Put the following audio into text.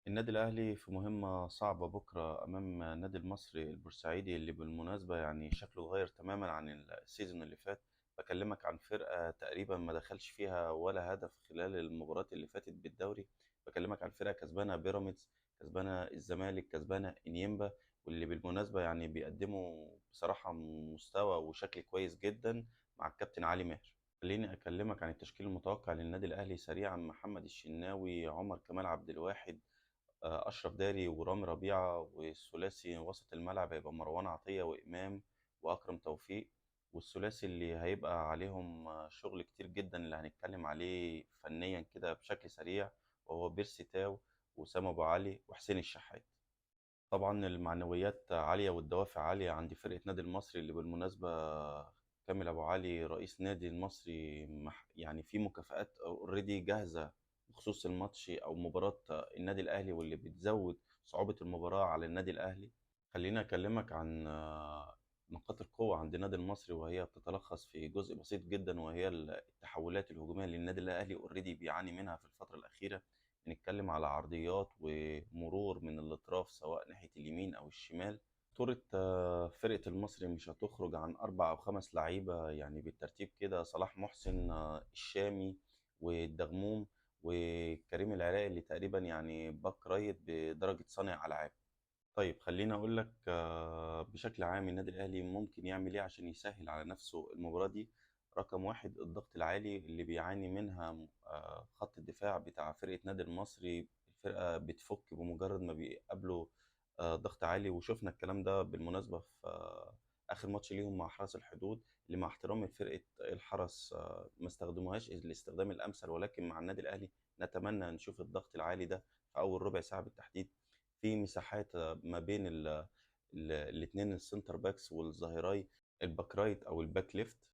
النادي الأهلي في مهمة صعبة بكرة أمام النادي المصري البورسعيدي اللي بالمناسبة يعني شكله اتغير تماما عن السيزون اللي فات. بكلمك عن فرقة تقريبا ما دخلش فيها ولا هدف خلال المباريات اللي فاتت بالدوري. بكلمك عن فرقة كسبانة بيراميدز، كسبانة الزمالك، كسبانة انيمبا، واللي بالمناسبة يعني بيقدموا بصراحة مستوى وشكل كويس جدا مع الكابتن علي ماهر. خليني أكلمك عن التشكيل المتوقع للنادي الأهلي سريعا: محمد الشناوي، عمر كمال عبد الواحد، أشرف داري ورامي ربيعة. والثلاثي وسط الملعب هيبقى مروان عطية وإمام وأكرم توفيق. والثلاثي اللي هيبقى عليهم شغل كتير جدا اللي هنتكلم عليه فنيا كده بشكل سريع، وهو بيرسي تاو وسام أبو علي وحسين الشحات. طبعا المعنويات عالية والدوافع عالية عند فرقة نادي المصري اللي بالمناسبة كامل أبو علي رئيس نادي المصري يعني في مكافآت اوريدي جاهزة بخصوص الماتش أو مباراة النادي الأهلي، واللي بتزود صعوبة المباراة على النادي الأهلي. خليني أكلمك عن نقاط القوة عند النادي المصري، وهي بتتلخص في جزء بسيط جدا، وهي التحولات الهجومية اللي النادي الأهلي اوريدي بيعاني منها في الفترة الأخيرة. بنتكلم على عرضيات ومرور من الأطراف سواء ناحية اليمين أو الشمال. خطورة فرقة المصري مش هتخرج عن أربع أو خمس لعيبة يعني بالترتيب كده: صلاح محسن، الشامي، والدغموم، وكريم العراقي اللي تقريبا يعني باك رايت بدرجة صانع ألعاب. طيب خليني أقول لك بشكل عام النادي الأهلي ممكن يعمل إيه عشان يسهل على نفسه المباراة دي. رقم واحد: الضغط العالي اللي بيعاني منها خط الدفاع بتاع فرقة نادي المصري. الفرقة بتفك بمجرد ما بيقابلوا ضغط عالي، وشفنا الكلام ده بالمناسبة في آخر ماتش ليهم مع حرس الحدود، اللي مع احترامي لفرقة الحرس ما استخدموهاش الاستخدام الأمثل، ولكن مع النادي الأهلي نتمنى نشوف الضغط العالي ده في أول ربع ساعة بالتحديد، في مساحات ما بين الاثنين السنتر باكس والظهيراي، الباك رايت او الباك ليفت.